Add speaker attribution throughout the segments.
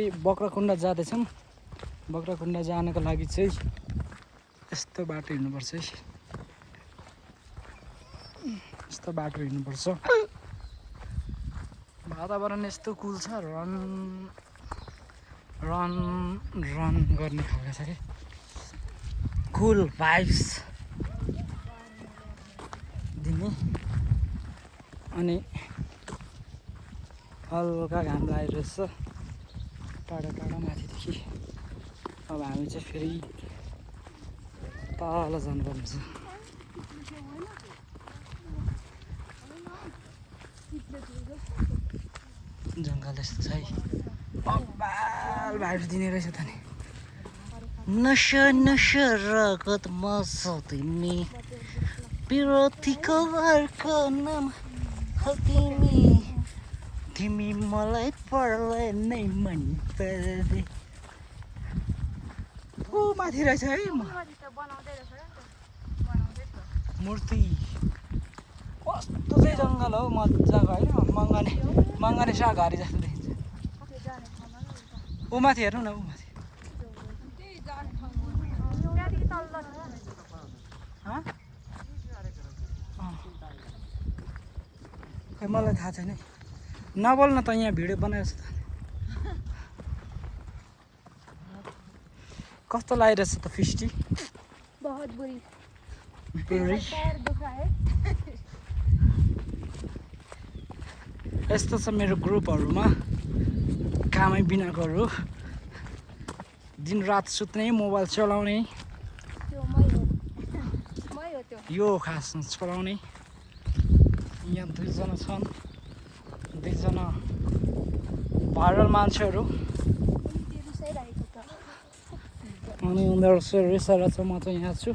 Speaker 1: बक्राकुण्डा जाँदैछौँ। बक्राकुण्डा जानको लागि चाहिँ यस्तो बाटो हिँड्नुपर्छ है। यस्तो बाटो हिँड्नुपर्छ। वातावरण यस्तो कुल छ, रन गर्ने खालको छ कि कुल भाइब्स दिने। अनि हल्का घाम लागिरहेछ टाढा टाढा माथिदेखि। अब हामी चाहिँ फेरि तल जानुपर्ने छ। जङ्गल यस्तो छ है, बब्बाल भाइब्स दिने रहेछ त नि। नशा नशा रगत मसो तिमी पिरतीको अर्को नाम हो तिमी, तिमी मलाई पर्लै नै मन पर्दै। ऊ माथि रहेछ है मूर्ति। कस्तो चाहिँ जङ्गल हो मजाको होइन। मङ्गने सागहारी जस्तो देखिन्छ। ऊ माथि हेर्नु न, ऊ माथि खै मलाई थाहा छैन। नबोल्न त यहाँ भिडियो बनाएछ त। कस्तो लागिरहेछ त फिस्टी?
Speaker 2: बहुत बुरी।
Speaker 1: यस्तो छ मेरो ग्रुपहरूमा कामै बिनाकोहरू। दिनरात सुत्ने, मोबाइल चलाउने, यो खासमा चलाउने। यहाँ दुईजना छन्, दुईजना भाइरल मान्छेहरू। अनि उनीहरू चाहिँ रिसाइरहेछ, म चाहिँ यहाँ छु।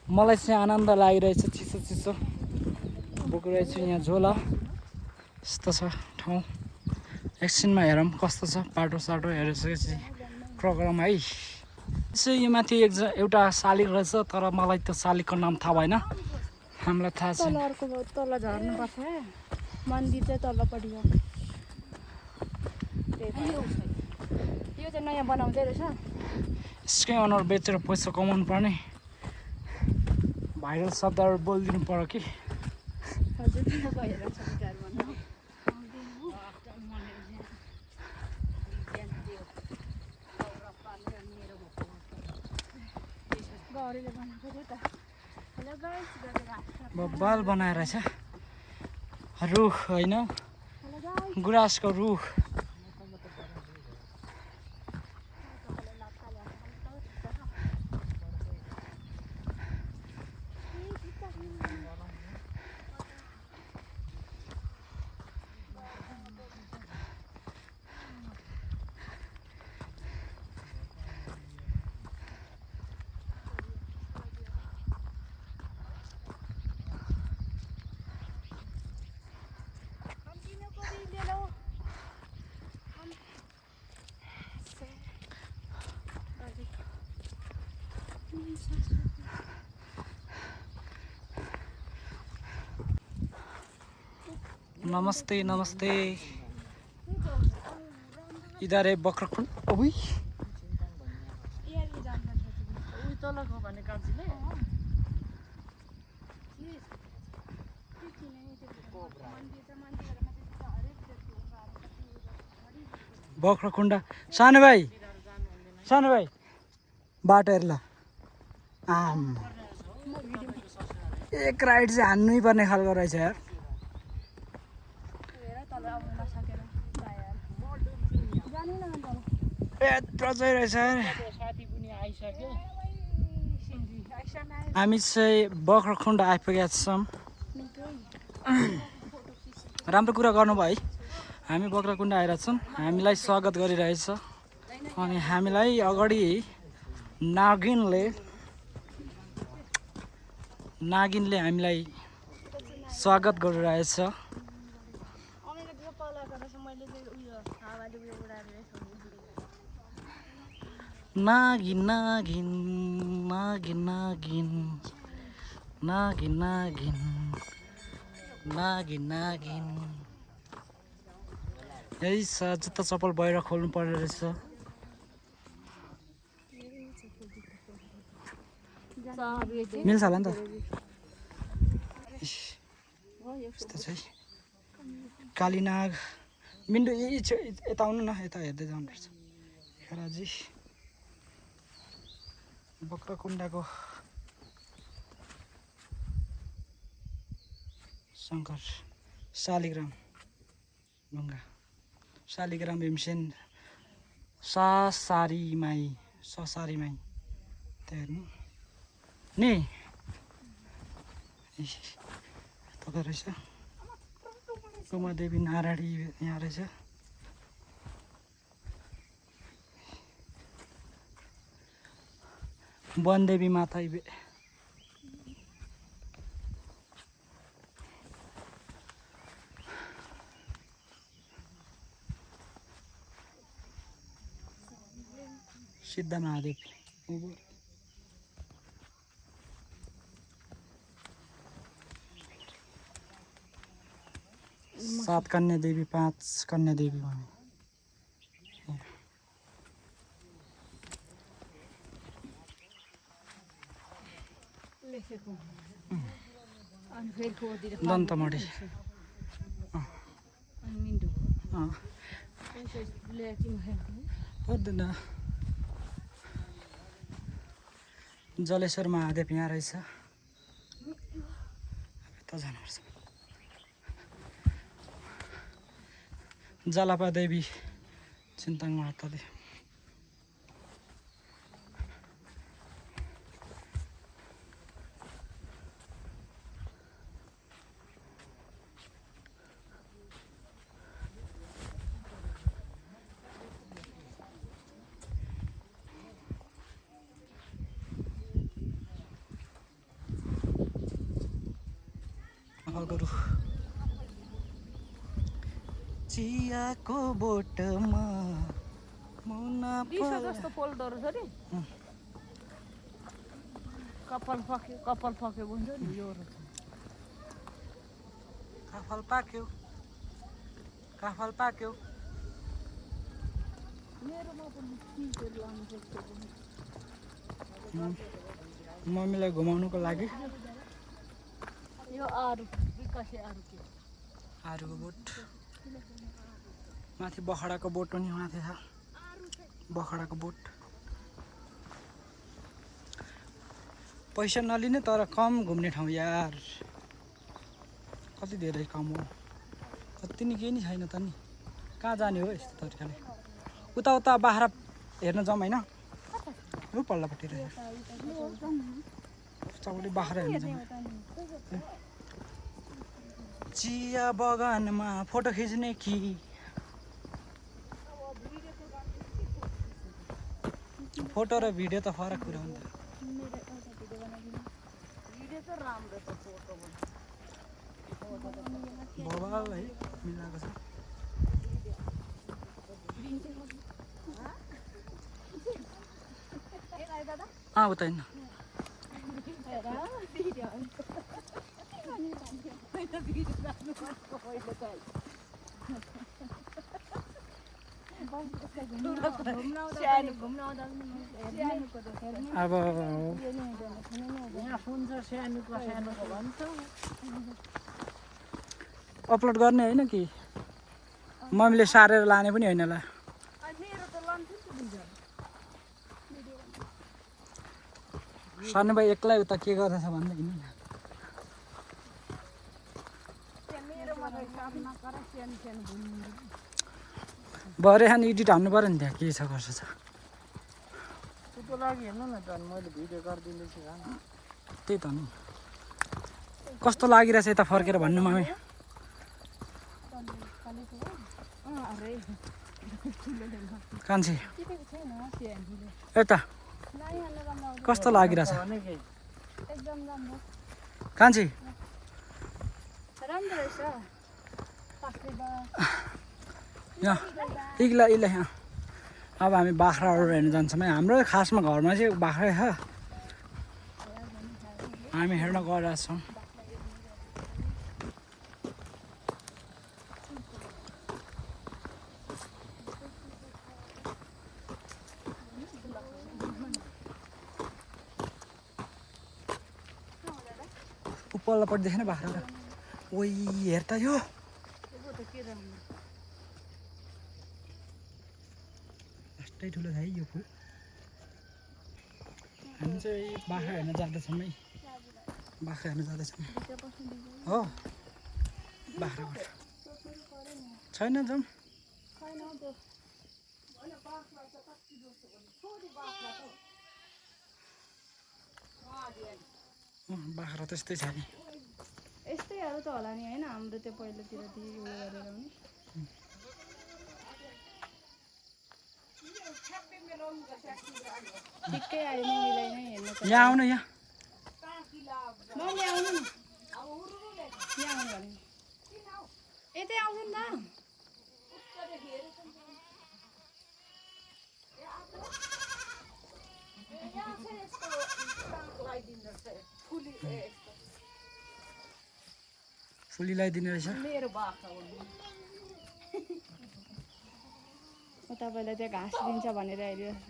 Speaker 1: मलाई चाहिँ आनन्द लागिरहेछ। चिसो चिसो बोकिरहेछु यहाँ झोला। यस्तो छ ठाउँ। एकछिनमा हेरौँ कस्तो छ बाटो साटो हेरिसकेपछि प्रोग्राम है। चाहिँ यो माथि एउटा शालिग रहेछ, तर मलाई त्यो शालिगको नाम थाहा भएन। हामीलाई थाहा छैन।
Speaker 2: तल झर्नुपर्छ, मन्दिर चाहिँ तल्लोपट्टि हो। यो चाहिँ नयाँ बनाउँदै रहेछ।
Speaker 1: यसकै अनुहार बेचेर पैसा कमाउनु पर्ने। भाइरल शब्दहरू बोलिदिनु पर्यो कि। बब्बाल बनाएर छ रुख होइन, गुराँसको रुख। नमस्ते नमस्ते। इधर है बक्राकुण्ड। ओइ बक्राकुण्डा। सानो भाइ बाटो हेर ल। आम एक राइड चाहिँ हान्नै पर्ने खालको रहेछ यार। यत्रो चाहिँ रहेछ। हामी चाहिँ बक्राकुण्ड आइपुगेका छौँ। राम्रो कुरा गर्नुभयो है। हामी बक्राकुण्ड आइरहेको छौँ। हामीलाई स्वागत गरिरहेछ। अनि हामीलाई अगाडि नागिनले हामीलाई स्वागत गरिरहेछ। नागिन नागिन नागिन नागिन नागिन नागिन नागिन नागिन यही छ जुत्ता चप्पल बाहिर खोल्नु पर्ने रहेछ मिल्छ होला नि त इस, यस्तो चाहिँ कालीनाग मिन्डु यता आउनु न यता हेर्दै जानुपर्छ खेराजी बक्रकुण्डाको शङ्कर शालिग्राम ढुङ्गा शालिग्राम भीमसेन ससारीमाई त्यहाँ हेर्नु नि यता रहेछ उमादेवी नारायणी यहाँ रहेछ वनदेवी माता सिद्ध महादेव सात कन्या देवी 5 कन्या देवी भने दन्तमढी पर्दैन जलेश्वर महादेव यहाँ रहेछ यता जानुपर्छ जलापा देवी चिन्ताङ माताले अगरु चियाको बोटमा मुना
Speaker 2: जस्तो फोल्डर छ नि कपाल पाक्यो भन्छ नि यो
Speaker 1: काफल पाक्यो
Speaker 2: मेरोमा पनि चिजहरु लाउनु सक्छ
Speaker 1: मम्मीलाई घुमाउनुको लागि
Speaker 2: यो आरु विकासे आरु के
Speaker 1: आरुको बोट माथि बखडाको बोट पनि माथि छ बखडाको बोट पैसा नलिने तर कम घुम्ने ठाउँ यार कति धेरै कम हो कति नि केही नि छैन त नि कहाँ जाने हो यस्तो तरिकाले उता उता बाख्रा हेर्न जाउँ होइन यो पल्लोपट्टि रहेछ उतापट्टि बाख्रा हेर्न जाउँ चिया बगानमा फोटो खिच्ने कि फोटो र भिडियो त फरक कुरा हो नि त बबाल है मिलाएको छ उता हिँड्नु अब अपलोड गर्ने होइन कि मम्मीले सारेर लाने पनि होइन होला सानो भाइ एक्लै उता के गर्दैछ भन्दै हिँड्नु भरे खान एडिट हान्नु पऱ्यो नि त्यहाँ के छ कसो छ
Speaker 3: त्यसको लागि हेर्नु न त मैले भिडियो गरिदिँदैछु
Speaker 1: त्यही त नि कस्तो लागिरहेछ यता फर्केर भन्नु मम्मी कान्छी यता कस्तो लागिरहेछ कान्छी
Speaker 2: राम्रो रहेछ
Speaker 1: यहाँ इग्ला यहाँ अब हामी बाख्राहरू हेर्न जान्छौँ है हाम्रो खासमा घरमा चाहिँ बाख्रै छ हामी हेर्न गइरहेको छौँ पल्लोपट्टि देखेन बाख्रा ओइ हेर त यो यस्तै ठुलो छ है यो फुल हामी चाहिँ बाख्रा हेर्न जाँदैछौँ है बाख्रा हेर्न जाँदैछौँ हो बाख्राबाट छैन जाउँ बाख्रा त्यस्तै छ नि
Speaker 2: यस्तैहरू त होला नि होइन हाम्रो त्यो पहिलातिर उयो गरेर पनि ठिकै आयो मम्मीलाई नै हेर्नु त
Speaker 1: यहाँ आउनु यहाँ
Speaker 2: मम्मी आउनु न यहाँ आउनु भने यतै आउँछ नि त
Speaker 1: फुली लगाइदिने रहेछ
Speaker 2: म तपाईँलाई त्यहाँ घाँस दिन्छ भनेर हेरिरहेको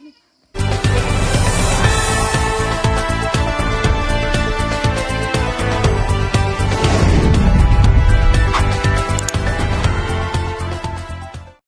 Speaker 2: छु